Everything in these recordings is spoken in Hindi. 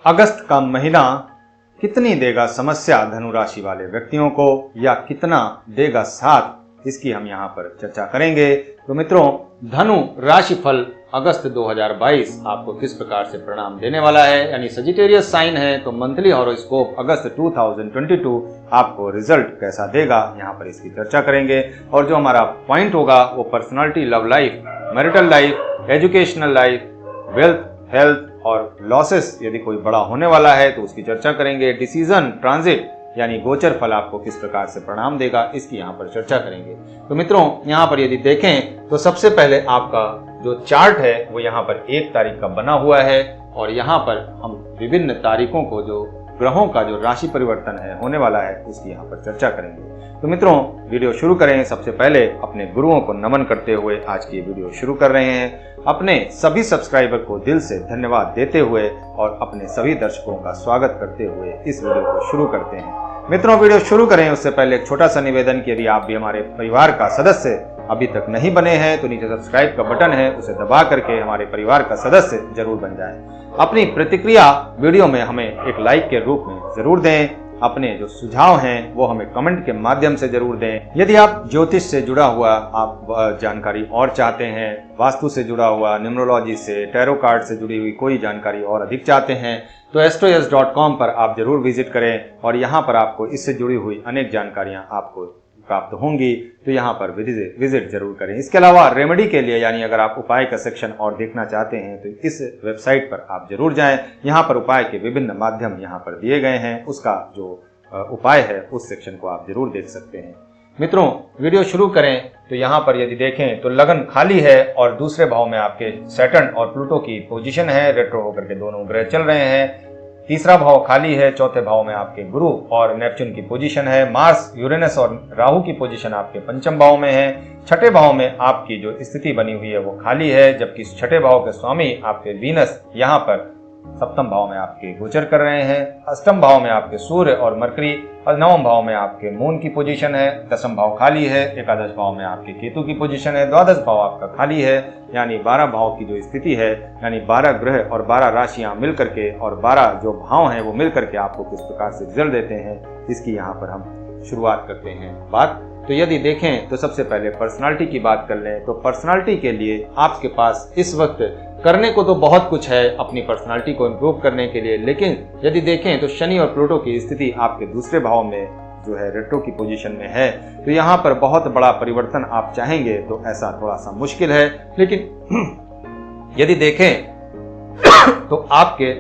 अगस्त का महीना कितनी देगा समस्या धनु राशि वाले व्यक्तियों को, या कितना देगा साथ, इसकी हम यहाँ पर चर्चा करेंगे। तो मित्रों, धनु राशिफल अगस्त 2022 आपको किस प्रकार से परिणाम देने वाला है, यानी सजिटेरियस साइन है तो मंथली हॉरोस्कोप अगस्त 2022 आपको रिजल्ट कैसा देगा, यहाँ पर इसकी चर्चा करेंगे। और जो हमारा पॉइंट होगा वो personality, love life, marital life, educational life, wealth, health और लॉसेस यदि कोई बड़ा होने वाला है तो उसकी चर्चा करेंगे। डिसीजन, ट्रांजिट यानी गोचर फल आपको किस प्रकार से परिणाम देगा, इसकी यहाँ पर चर्चा करेंगे। तो मित्रों, यहाँ पर यदि देखें तो सबसे पहले आपका जो चार्ट है वो यहाँ पर 1 तारीख का बना हुआ है, और यहाँ पर हम विभिन्न तारीखों को, जो ग्रहों का जो राशि परिवर्तन है होने वाला है, उसकी यहाँ पर चर्चा करेंगे। तो मित्रों, वीडियो शुरू करें। सबसे पहले अपने गुरुओं को नमन करते हुए आज की वीडियो शुरू कर रहे हैं। अपने सभी सब्सक्राइबर को दिल से धन्यवाद देते हुए और अपने सभी दर्शकों का स्वागत करते हुए इस वीडियो को शुरू करते हैं। मित्रों, वीडियो शुरू करें उससे पहले एक छोटा सा निवेदन कि यदि आप भी हमारे परिवार का सदस्य अभी तक नहीं बने हैं तो नीचे सब्सक्राइब का बटन है, उसे दबा करके हमारे परिवार का सदस्य जरूर बन जाएं। अपनी प्रतिक्रिया वीडियो में हमें एक लाइक के रूप में जरूर दें। अपने जो सुझाव हैं वो हमें कमेंट के माध्यम से जरूर दें। यदि आप ज्योतिष से जुड़ा हुआ आप जानकारी और चाहते हैं, वास्तु से जुड़ा हुआ, न्यूमरोलॉजी से, टैरो कार्ड से जुड़ी हुई कोई जानकारी और अधिक चाहते हैं तो astroyes.com पर आप जरूर विजिट करें, और यहाँ पर आपको इससे जुड़ी हुई अनेक जानकारियाँ आपको प्राप्त होंगी, तो यहाँ पर विजिट जरूर करें। इसके अलावा रेमेडी के लिए, यानी अगर आप उपाय का सेक्शन और देखना चाहते हैं तो इस वेबसाइट पर आप जरूर जाएं। यहाँ पर उपाय के विभिन्न माध्यम यहाँ पर दिए गए हैं, उसका जो उपाय है उस सेक्शन को आप जरूर देख सकते हैं। मित्रों, वीडियो शुरू करें तो यहाँ पर यदि देखें तो लगन खाली है, और दूसरे भाव में आपके सैटर्न और प्लूटो की पोजीशन है, रेट्रो होकर के दोनों ग्रह चल रहे हैं। तीसरा भाव खाली है, चौथे भाव में आपके गुरु और नेपच्यून की पोजीशन है। मार्स, यूरेनस और राहु की पोजीशन आपके पंचम भाव में है। छठे भाव में आपकी जो स्थिति बनी हुई है वो खाली है, जबकि छठे भाव के स्वामी आपके वीनस यहाँ पर सप्तम भाव में आपके गोचर कर रहे हैं। अष्टम भाव में आपके सूर्य और मरकरी, और नवम भाव में आपके मून की पोजीशन है। दसम भाव खाली है। एकादश भाव में आपके केतु की पोजीशन है। द्वादश भाव आपका खाली है, यानी 12 भाव की जो स्थिति है, यानी 12 ग्रह और 12 राशियां मिल करके और 12 जो भाव हैं वो मिल करके आपको किस प्रकार से रिजल्ट देते हैं, इसकी यहाँ पर हम शुरुआत करते हैं बात। तो यदि देखें तो सबसे पहले पर्सनालिटी की बात कर लें तो पर्सनालिटी के लिए आपके पास इस वक्त करने को तो बहुत कुछ है अपनी पर्सनालिटी को इम्प्रूव करने के लिए, लेकिन यदि देखें तो शनि और प्लूटो की स्थिति आपके दूसरे भाव में जो है रेट्रो की पोजीशन में है, तो यहाँ पर बहुत बड़ा परिवर्तन आप चाहेंगे तो ऐसा थोड़ा सा मुश्किल है। लेकिन यदि देखें तो आपके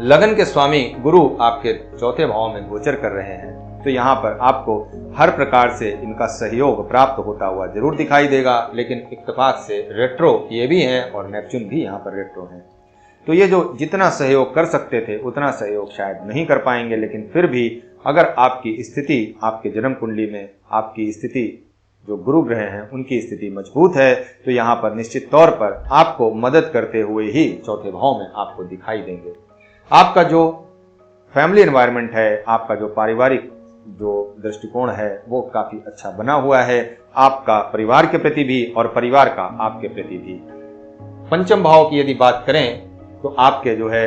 लगन के स्वामी गुरु आपके चौथे भाव में गोचर कर रहे हैं, तो यहाँ पर आपको हर प्रकार से इनका सहयोग प्राप्त होता हुआ जरूर दिखाई देगा। लेकिन इत्तेफाक से रेट्रो ये भी हैं और नेपच्यून भी यहाँ पर रेट्रो हैं, तो ये जो जितना सहयोग कर सकते थे उतना सहयोग शायद नहीं कर पाएंगे। लेकिन फिर भी अगर आपकी स्थिति, आपके जन्म कुंडली में आपकी स्थिति, जो गुरु ग्रह हैं उनकी स्थिति मजबूत है, तो यहाँ पर निश्चित तौर पर आपको मदद करते हुए ही चौथे भाव में आपको दिखाई देंगे। आपका जो फैमिली एनवायरनमेंट है, आपका जो पारिवारिक जो दृष्टिकोण है वो काफी अच्छा बना हुआ है, आपका परिवार के प्रति भी और परिवार का आपके प्रति भी। पंचम भाव की यदि बात करें तो आपके जो है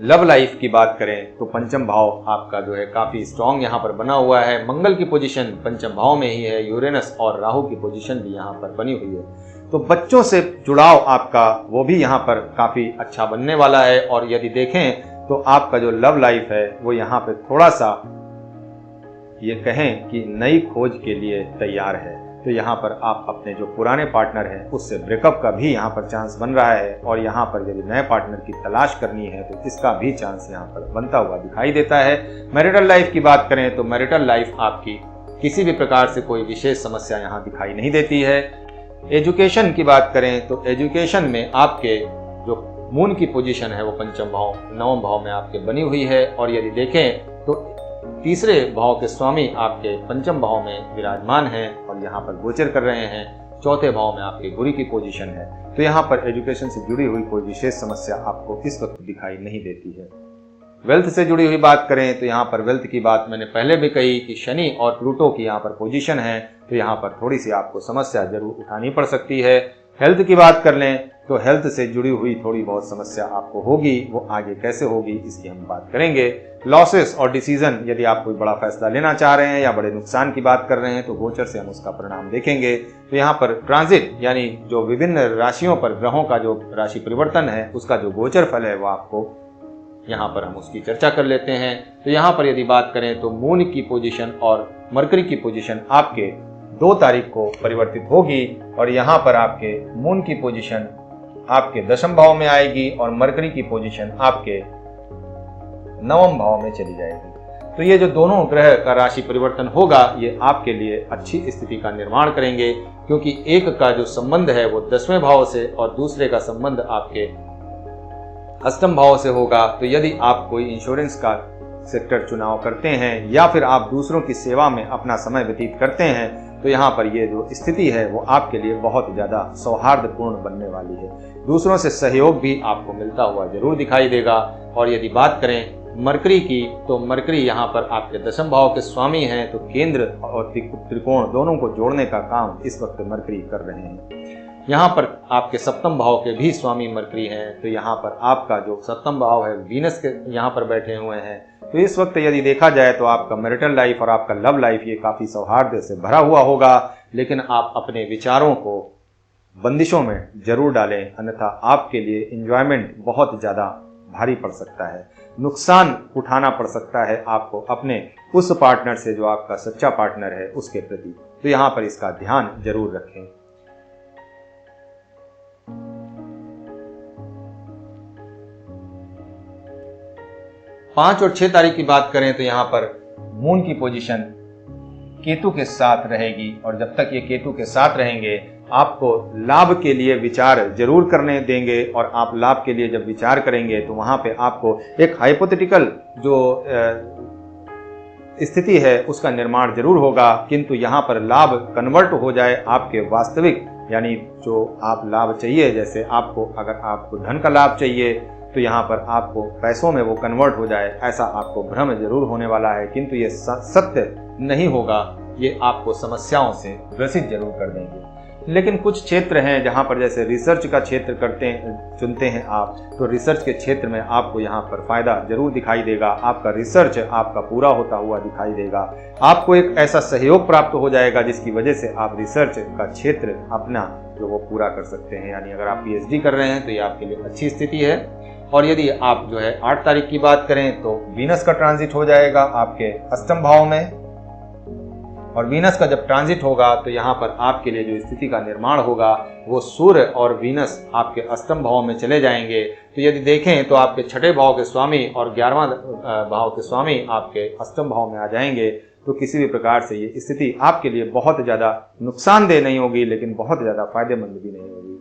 लव लाइफ की बात करें तो पंचम भाव आपका जो है काफी स्ट्रांग यहाँ पर बना हुआ है। मंगल की पोजीशन पंचम भाव में ही है। यूरेनस और राहु की पोजीशन भी यहाँ पर बनी हुई है, तो बच्चों से जुड़ाव आपका वो भी यहाँ पर काफी अच्छा बनने वाला है। और यदि देखें तो आपका जो लव लाइफ है वो यहाँ पे थोड़ा सा ये कहें कि नई खोज के लिए तैयार है, तो यहाँ पर आप अपने जो पुराने पार्टनर हैं उससे ब्रेकअप का भी यहाँ पर चांस बन रहा है, और यहाँ पर यदि नए पार्टनर की तलाश करनी है तो इसका भी चांस यहाँ पर बनता हुआ दिखाई देता है। मैरिटल लाइफ की बात करें तो मैरिटल लाइफ आपकी किसी भी प्रकार से कोई विशेष समस्या यहाँ दिखाई नहीं देती है। एजुकेशन की बात करें तो एजुकेशन में आपके जो मून की पोजीशन है वो पंचम भाव, नवम भाव में आपके बनी हुई है, और यदि देखें तो तीसरे भाव के स्वामी आपके पंचम भाव में विराजमान हैं और यहाँ पर गोचर कर रहे हैं। चौथे भाव में आपके गुरु की पोजीशन है, तो यहाँ पर एजुकेशन से जुड़ी हुई कोई विशेष समस्या आपको इस वक्त दिखाई नहीं देती है। वेल्थ से जुड़ी हुई बात करें तो यहाँ पर वेल्थ की बात मैंने पहले भी कही कि शनि और प्लूटो की यहाँ पर पोजीशन है, तो यहाँ पर थोड़ी सी आपको समस्या जरूर उठानी पड़ सकती है। हेल्थ की बात कर लें तो हेल्थ से जुड़ी हुई थोड़ी बहुत समस्या आपको होगी, वो आगे कैसे होगी इसकी हम बात करेंगे। लॉसेस और डिसीजन, यदि आप कोई बड़ा फैसला लेना चाह रहे हैं या बड़े नुकसान की बात कर रहे हैं तो गोचर से हम उसका परिणाम देखेंगे। तो यहाँ पर ट्रांजिट यानी जो विभिन्न राशियों पर ग्रहों का जो राशि परिवर्तन है उसका जो गोचर फल है वो आपको यहाँ पर हम उसकी चर्चा कर लेते हैं। तो यहाँ पर यदि बात करें तो मून की पोजीशन और मरकरी की पोजीशन आपके 2 तारीख को परिवर्तित होगी और यहाँ पर आपके मून की पोजीशन आपके 10वें भाव में आएगी और मरकरी की पोजीशन आपके 9वें भाव में चली जाएगी। तो ये जो दोनों ग्रह का राशि परिवर्तन होगा ये आपके लिए अच्छी स्थिति का निर्माण करेंगे, क्योंकि एक का जो संबंध है वो 10वें भाव से और दूसरे का संबंध आपके 8वें भाव से होगा। तो यदि आप कोई इंश्योरेंस का सेक्टर चुनाव करते हैं या फिर आप दूसरों की सेवा में अपना समय व्यतीत करते हैं तो यहाँ पर ये जो स्थिति है वो आपके लिए बहुत ज़्यादा सौहार्दपूर्ण बनने वाली है। दूसरों से सहयोग भी आपको मिलता हुआ जरूर दिखाई देगा। और यदि बात करें मरकरी की तो मरकरी यहाँ पर आपके 10वें भाव के स्वामी हैं, तो केंद्र और त्रिकोण दोनों को जोड़ने का काम इस वक्त मरकरी कर रहे हैं। यहाँ पर आपके 7वें भाव के भी स्वामी मरकरी हैं, तो यहाँ पर आपका जो 7वां भाव है वीनस के यहाँ पर बैठे हुए हैं। तो इस वक्त यदि देखा जाए तो आपका मैरिटल लाइफ और आपका लव लाइफ ये काफ़ी सौहार्द से भरा हुआ होगा, लेकिन आप अपने विचारों को बंदिशों में जरूर डालें, अन्यथा आपके लिए एंजॉयमेंट बहुत ज़्यादा भारी पड़ सकता है। नुकसान उठाना पड़ सकता है आपको अपने उस पार्टनर से जो आपका सच्चा पार्टनर है उसके प्रति। तो यहाँ पर इसका ध्यान जरूर रखें। पाँच और 6 तारीख की बात करें तो यहाँ पर मून की पोजीशन केतु के साथ रहेगी और जब तक ये केतु के साथ रहेंगे आपको लाभ के लिए विचार जरूर करने देंगे। और आप लाभ के लिए जब विचार करेंगे तो वहाँ पे आपको एक हाइपोथेटिकल जो स्थिति है उसका निर्माण जरूर होगा, किंतु यहाँ पर लाभ कन्वर्ट हो जाए आपके वास्तविक, यानी जो आप लाभ चाहिए, जैसे आपको अगर आपको धन का लाभ चाहिए तो यहाँ पर आपको पैसों में वो कन्वर्ट हो जाए, ऐसा आपको भ्रम जरूर होने वाला है, किंतु ये सत्य नहीं होगा। ये आपको समस्याओं से ग्रसित जरूर कर देंगे। लेकिन कुछ क्षेत्र हैं जहाँ पर जैसे रिसर्च का क्षेत्र चुनते हैं आप, तो रिसर्च के क्षेत्र में आपको यहाँ पर फायदा जरूर दिखाई देगा। आपका रिसर्च आपका पूरा होता हुआ दिखाई देगा। आपको एक ऐसा सहयोग प्राप्त हो जाएगा जिसकी वजह से आप रिसर्च का क्षेत्र अपना जो वो पूरा कर सकते हैं। यानी अगर आप PhD कर रहे हैं तो ये आपके लिए अच्छी स्थिति है। और यदि आप जो है 8 तारीख की बात करें तो वीनस का ट्रांजिट हो जाएगा आपके 8वें भाव में, और वीनस का जब ट्रांजिट होगा तो यहाँ पर आपके लिए जो स्थिति का निर्माण होगा वो सूर्य और वीनस आपके 8वें भाव में चले जाएंगे। तो यदि देखें तो आपके 6ठे भाव के स्वामी और 11वां भाव के स्वामी आपके 8वें भाव में आ जाएंगे। तो किसी भी प्रकार से ये स्थिति आपके लिए बहुत ज़्यादा नुकसानदेह नहीं होगी, लेकिन बहुत ज़्यादा फायदेमंद भी नहीं होगी।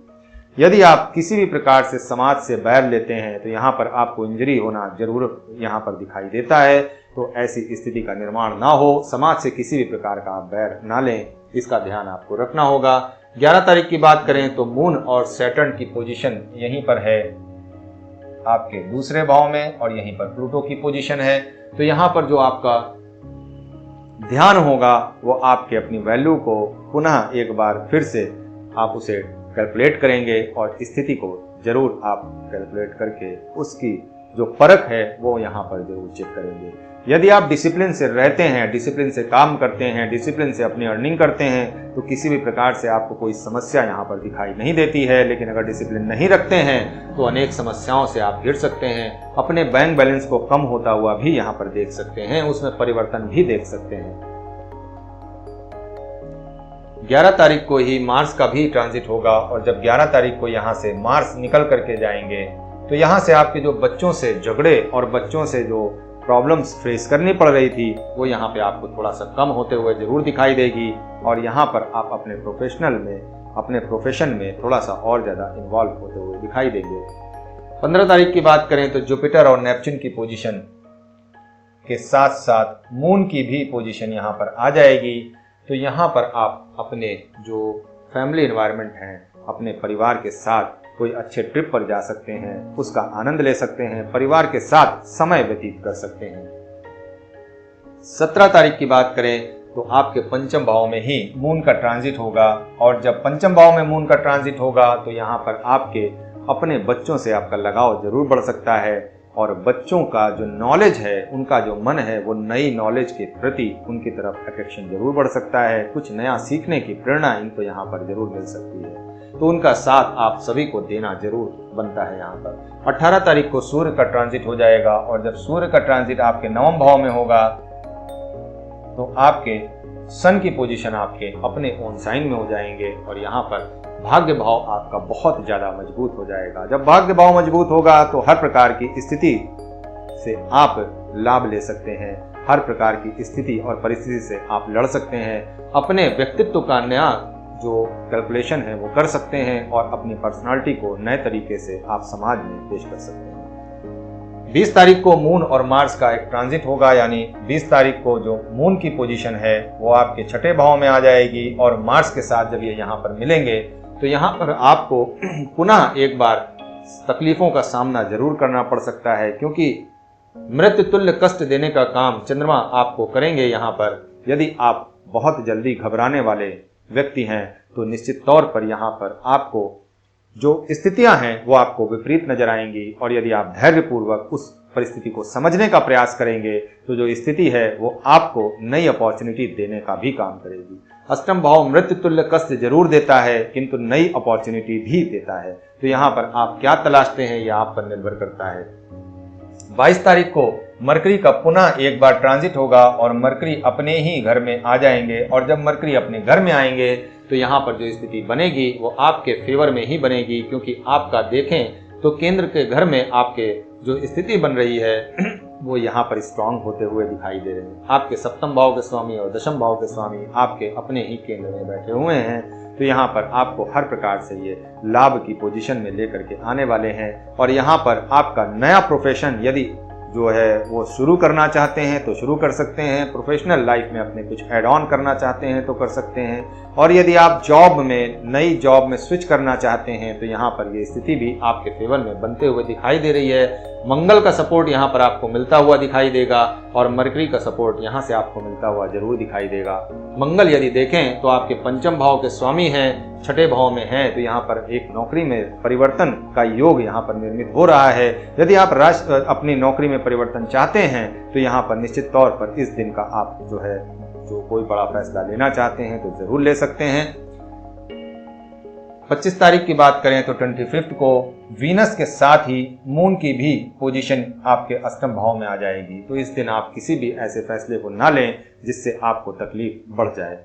यदि आप किसी भी प्रकार से समाज से बैर लेते हैं तो यहाँ पर आपको इंजरी होना जरूर यहाँ पर दिखाई देता है। तो ऐसी स्थिति का निर्माण ना हो, समाज से किसी भी प्रकार का आप बैर ना लें, इसका ध्यान आपको रखना होगा। 11 तारीख की बात करें तो मून और सैटर्न की पोजीशन यहीं पर है आपके 2 भाव में और यहीं पर प्लूटो की पोजीशन है। तो यहाँ पर जो आपका ध्यान होगा वो आपके अपनी वैल्यू को पुनः एक बार फिर से आप उसे कैलकुलेट करेंगे और स्थिति को जरूर आप कैलकुलेट करके उसकी जो परख है वो यहाँ पर जरूर चेक करेंगे। यदि आप डिसिप्लिन से रहते हैं, डिसिप्लिन से काम करते हैं, डिसिप्लिन से अपनी अर्निंग करते हैं तो किसी भी प्रकार से आपको कोई समस्या यहाँ पर दिखाई नहीं देती है। लेकिन अगर डिसिप्लिन नहीं रखते हैं तो अनेक समस्याओं से आप घिर सकते हैं। अपने बैंक बैलेंस को कम होता हुआ भी यहाँ पर देख सकते हैं, उसमें परिवर्तन भी देख सकते हैं। 11 तारीख को ही मार्स का भी ट्रांजिट होगा और जब 11 तारीख को यहाँ से मार्स निकल करके जाएंगे तो यहाँ से आपके जो बच्चों से झगड़े और बच्चों से जो प्रॉब्लम्स फेस करनी पड़ रही थी वो यहाँ पे आपको थोड़ा सा कम होते हुए जरूर दिखाई देगी। और यहाँ पर आप अपने अपने प्रोफेशन में थोड़ा सा और ज़्यादा इन्वॉल्व होते हुए दिखाई देंगे। 15 तारीख की बात करें तो जुपिटर और नेपच्यून की पोजीशन के साथ साथ मून की भी पोजीशन यहाँ पर आ जाएगी। तो यहाँ पर आप अपने जो फैमिली एनवायरनमेंट हैं, अपने परिवार के साथ कोई अच्छे ट्रिप पर जा सकते हैं, उसका आनंद ले सकते हैं, परिवार के साथ समय व्यतीत कर सकते हैं। 17 तारीख की बात करें तो आपके पंचम भाव में ही मून का ट्रांजिट होगा, और जब पंचम भाव में मून का ट्रांजिट होगा तो यहाँ पर आपके अपने बच्चों से आपका लगाव जरूर बढ़ सकता है, और बच्चों का जो नॉलेज है, उनका जो मन है, वो नई नॉलेज के प्रति उनकी तरफ अट्रैक्शन जरूर बढ़ सकता है। कुछ नया सीखने की प्रेरणा इनको यहाँ पर जरूर मिल सकती है, तो उनका साथ आप सभी को देना जरूर बनता है। यहाँ पर 18 तारीख को सूर्य का ट्रांजिट हो जाएगा, और जब सूर्य का ट्रांजिट आपके नवम भाव में होगा तो आपके सन की पोजीशन आपके अपने ओन साइन में हो जाएंगे, और यहाँ पर भाग्य भाव आपका बहुत ज्यादा मजबूत हो जाएगा। जब भाग्य भाव मजबूत होगा तो हर प्रकार की स्थिति से आप लाभ ले सकते हैं, हर प्रकार की स्थिति और परिस्थिति से आप लड़ सकते हैं, अपने व्यक्तित्व का नया जो कैलकुलेशन है वो कर सकते हैं, और अपनी पर्सनालिटी को नए तरीके से आप समाज में पेश कर सकते हैं। 20 तारीख को मून और मार्स का एक ट्रांजिट होगा, यानी 20 तारीख को जो मून की पोजीशन है वो आपके छठे भाव में आ जाएगी, और मार्स के साथ जब ये यहाँ पर मिलेंगे तो यहाँ पर आपको पुनः एक बार तकलीफों का सामना जरूर करना पड़ सकता है, क्योंकि मृत्यु तुल्य कष्ट देने का काम चंद्रमा आपको करेंगे। यहाँ पर यदि आप बहुत जल्दी घबराने वाले व्यक्ति हैं तो निश्चित तौर पर यहाँ पर आपको जो स्थितियां हैं वो आपको विपरीत नजर आएंगी, और यदि आप धैर्यपूर्वक उस परिस्थिति को समझने का प्रयास करेंगे तो जो स्थिति है वो आपको नई अपॉर्चुनिटी देने का भी काम करेगी। अष्टम भाव मृत्यु तुल्य कष्ट जरूर देता है, किंतु नई अपॉर्चुनिटी भी देता है, तो यहाँ पर आप क्या तलाशते हैं यह आप पर निर्भर करता है। 22 तारीख को मरकरी का पुनः एक बार ट्रांजिट होगा, और मरकरी अपने ही घर में आ जाएंगे, और जब मरकरी अपने घर में आएंगे तो यहाँ पर जो स्थिति बनेगी वो आपके फेवर में ही बनेगी, क्योंकि आपका देखें तो केंद्र के घर में आपके जो स्थिति बन रही है वो यहाँ पर स्ट्रांग होते हुए दिखाई दे रहे हैं। आपके सप्तम भाव के स्वामी और दशम भाव के स्वामी आपके अपने ही केंद्र में बैठे हुए हैं, तो यहाँ पर आपको हर प्रकार से ये लाभ की पोजीशन में लेकर के आने वाले हैं। और यहाँ पर आपका नया प्रोफेशन यदि जो है वो शुरू करना चाहते हैं तो शुरू कर सकते हैं, प्रोफेशनल लाइफ में अपने कुछ ऐड ऑन करना चाहते हैं तो कर सकते हैं, और यदि आप जॉब में नई जॉब में स्विच करना चाहते हैं तो यहाँ पर ये स्थिति भी आपके फेवर में बनते हुए दिखाई दे रही है। मंगल का सपोर्ट यहाँ पर आपको मिलता हुआ दिखाई देगा, और मरकरी का सपोर्ट यहाँ से आपको मिलता हुआ जरूर दिखाई देगा। मंगल यदि देखें तो आपके पंचम भाव के स्वामी हैं, छठे भाव में हैं, तो यहाँ पर एक नौकरी में परिवर्तन का योग यहाँ पर निर्मित हो रहा है। यदि आप अपनी नौकरी में परिवर्तन चाहते हैं तो यहाँ पर निश्चित तौर पर इस दिन का आप जो कोई बड़ा फैसला लेना चाहते हैं तो जरूर ले सकते हैं। 25 तारीख की बात करें तो 25 को वीनस के साथ ही मून की भी पोजीशन आपके अष्टम भाव में आ जाएगी, तो इस दिन आप किसी भी ऐसे फैसले को ना लें जिससे आपको तकलीफ बढ़ जाए।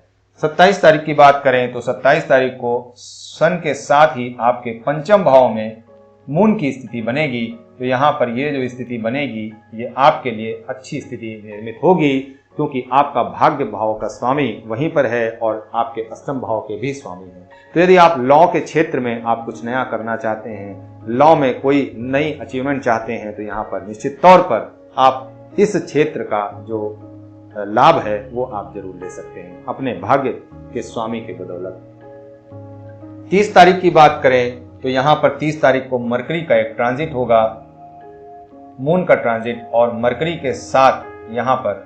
27 तारीख की बात करें तो 27 तारीख को सन के साथ ही आपके पंचम भाव में मून की स्थिति बनेगी, तो यहाँ पर ये जो स्थिति बनेगी ये आपके लिए अच्छी स्थिति निर्मित होगी, क्योंकि आपका भाग्य भाव का स्वामी वहीं पर है और आपके अष्टम भाव के भी स्वामी हैं। तो यदि आप लॉ के क्षेत्र में आप कुछ नया करना चाहते हैं, लॉ में कोई नई अचीवमेंट चाहते हैं, तो यहाँ पर निश्चित तौर पर आप इस क्षेत्र का जो लाभ है वो आप जरूर ले सकते हैं अपने भाग्य के स्वामी के बदौलत। 30 तारीख की बात करें तो यहाँ पर 30 तारीख को मरकरी का एक ट्रांजिट होगा, मून का ट्रांजिट, और मरकरी के साथ यहाँ पर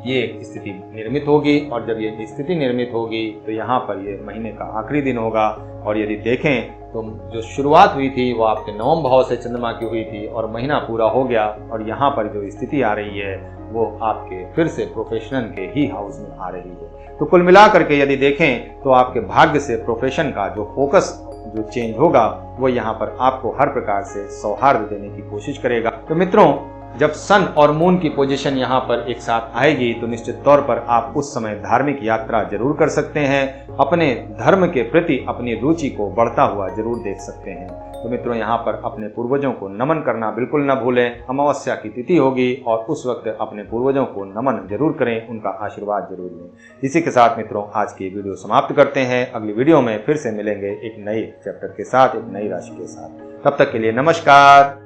ये एक स्थिति निर्मित होगी, और जब ये स्थिति निर्मित होगी तो यहाँ पर ये महीने का आखिरी दिन होगा। और यदि देखें तो जो शुरुआत हुई थी वो आपके नवम भाव से चंद्रमा की हुई थी, और महीना पूरा हो गया, और यहाँ पर जो स्थिति आ रही है वो आपके फिर से प्रोफेशनल के ही हाउस में आ रही है। तो कुल मिलाकर के यदि देखें तो आपके भाग्य से प्रोफेशन का जो फोकस जो चेंज होगा वो यहाँ पर आपको हर प्रकार से सौहार्द देने की कोशिश करेगा। तो मित्रों, जब सन और मून की पोजीशन यहाँ पर एक साथ आएगी तो निश्चित तौर पर आप उस समय धार्मिक यात्रा जरूर कर सकते हैं, अपने धर्म के प्रति अपनी रुचि को बढ़ता हुआ जरूर देख सकते हैं। तो मित्रों, यहाँ पर अपने पूर्वजों को नमन करना बिल्कुल न भूलें। अमावस्या की तिथि होगी और उस वक्त अपने पूर्वजों को नमन जरूर करें, उनका आशीर्वाद जरूर लें। इसी के साथ मित्रों, आज की वीडियो समाप्त करते हैं। अगली वीडियो में फिर से मिलेंगे एक नए चैप्टर के साथ, एक नई राशि के साथ। तब तक के लिए नमस्कार।